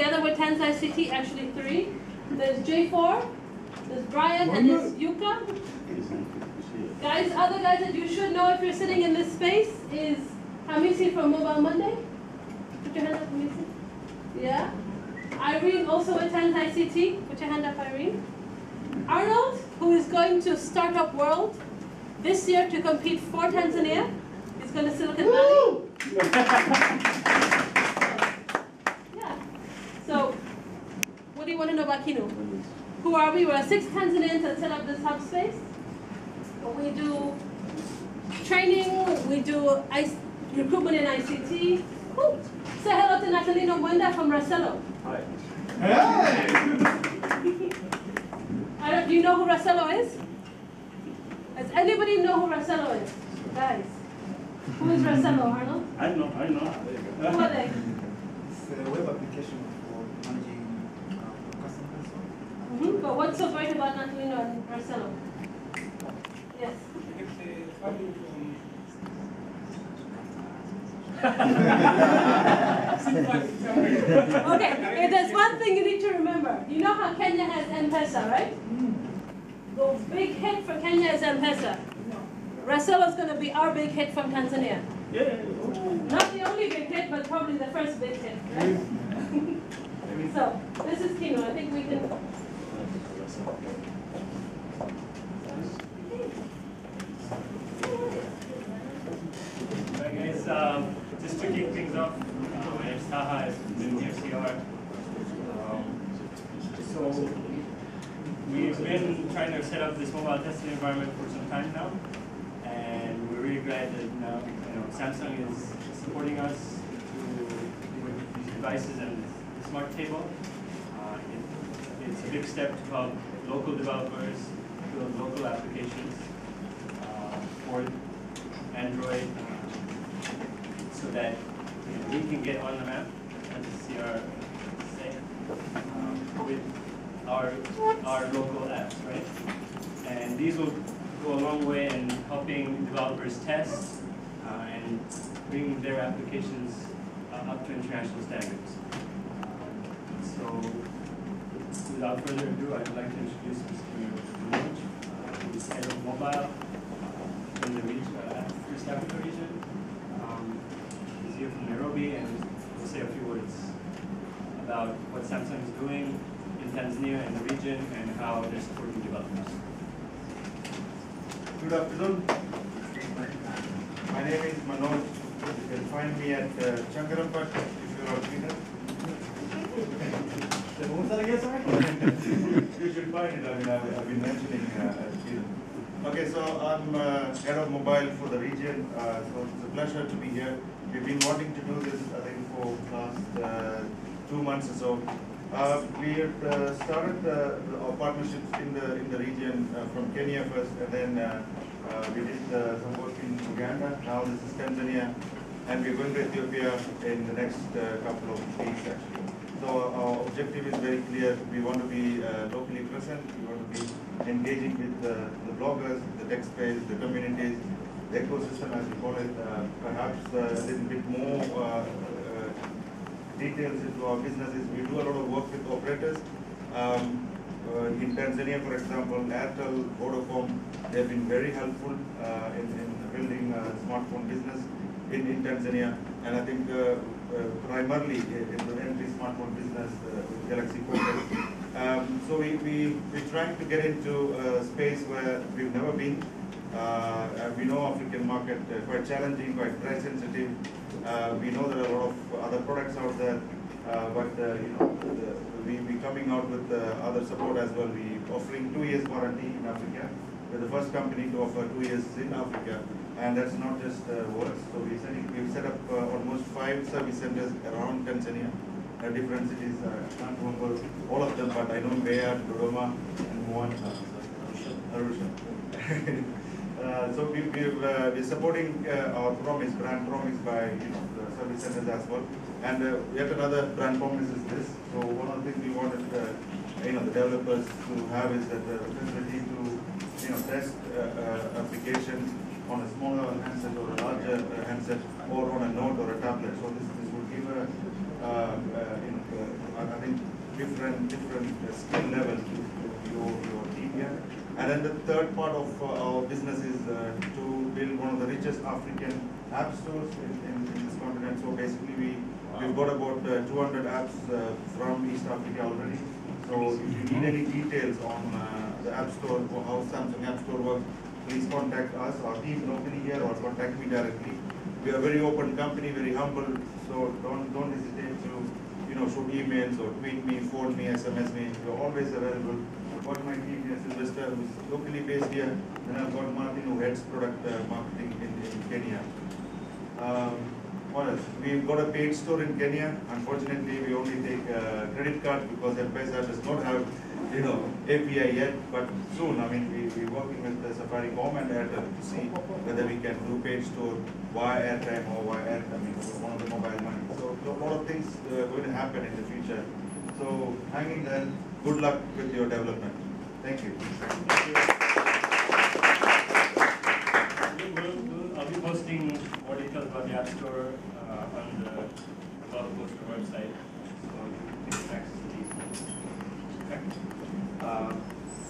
Together with Tanz ICT, actually 3. There's J4, there's Brian, and there's Yuka. Guys, other guys that you should know if you're sitting in this space is Hamisi from Mobile Monday. Put your hand up, Hamisi. Yeah. Irene, also with Tanz ICT. Put your hand up, Irene. Arnold, who is going to Startup World this year to compete for Tanzania. He's going to Silicon Valley. Yeah. So, what do you want to know about KINU? Who are we? We're 6 Tanzanians that set up this hub space. We do training, we do recruitment in ICT. Ooh. Say hello to Natalino Mwenda from Rasello. Hi. Do you know who Rasello is? Does anybody know who Rasello is? Guys. Who is Rasello, Arnold? I know. Who are they? It's a web application for managing customers. But what's so great about Natalino and Rasello? Yes. Okay, if there's one thing you need to remember. You know how Kenya has M-Pesa, right? The big hit for Kenya is M-Pesa. Rasello is going to be our big hit from Tanzania. Yeah. Not the only big hit, but probably the first big hit, right? So, this is KINU. I think we can... Hi guys, just to kick things off, my name is Taha, I've been here CR. So we've been trying to set up this mobile testing environment for some time now, and we're really glad that now Samsung is supporting us with these devices and the smart table. It's a big step to help local developers build local applications for Android, so that we can get on the map, as CR say, with our local apps, right? And these will go a long way in helping developers test and bring their applications up to international standards. So, without further ado, I'd like to introduce Mr. Manoj, who's head of mobile in the East Africa region. He's here from Nairobi, and we'll say a few words about what Samsung is doing in Tanzania and the region and how they're supporting developers. Good afternoon. My name is Manoj. You can find me at Changarampat if you're a cleaner. You should find it. I mean, I've been mentioning Okay, so I'm head of mobile for the region. So it's a pleasure to be here. We've been wanting to do this, I think, for the last 2 months or so. We had started our partnerships in the region from Kenya first, and then we did some work in Uganda. Now this is Tanzania, and we're going to Ethiopia in the next couple of weeks, actually. So our objective is very clear. We want to be locally present. We want to be engaging with the bloggers, the tech space, the communities, the ecosystem, as we call it. Perhaps a little bit more details into our businesses. We do a lot of work with operators. In Tanzania, for example, Airtel, Vodafone, they've been very helpful in building a smartphone business in Tanzania. And I think primarily in the entry smartphone business with Galaxy Focus. So we're trying to get into a space where we've never been. We know African market quite challenging, quite price sensitive. We know there are a lot of other products out there, but we coming out with other support as well. We offering 2 years warranty in Africa. We're the first company to offer 2 years in Africa, and that's not just words. So we've set up almost 5 service centers around Tanzania, different cities. I can't remember all of them, but I know Mbeya, Dodoma, and Arusha. So we're supporting our brand promise by the service centers as well. And yet another brand promise is this. So one of the things we wanted the developers to have is that the facility to test applications on a smaller handset or a larger handset or on a note or a tablet. So this will give a I think different skill level to your team here. And then the third part of our business is to build one of the richest African app stores in this continent. So basically we've got about 200 apps from East Africa already. So if you need any details on the App Store or how Samsung App Store works, please contact us, our team locally here, or contact me directly. We are a very open company, very humble, so don't hesitate to shoot emails or tweet me, phone me, SMS me. We are always available. I've got my team here, Sylvester, who is locally based here, and I've got Martin, who heads product marketing in Kenya. What else? We've got a paid store in Kenya. Unfortunately, we only take credit card because M-Pesa does not have, API yet. But soon, I mean, we're working with the Safaricom and Airtel to see whether we can do paid store via airtime or via one of the mobile money. So a lot of things going to happen in the future. So hang in there. Good luck with your development. Thank you. I'll be posting more details about the App Store on the blog post or website, so you can access these. Okay.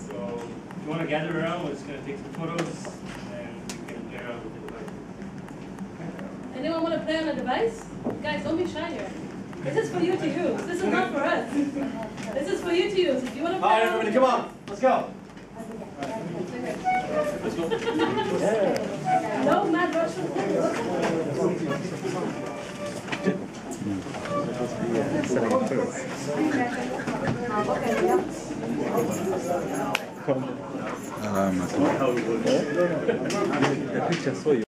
So if you want to gather around, we're just going to take some photos and you can play around with the device. Okay. Anyone want to play on a device? Guys, don't be shy here. This is for you to use. This is not for us. This is for you to use. If you want to play. All right, everybody, come on. Let's go. Let's go. No mad rush. The picture saw you.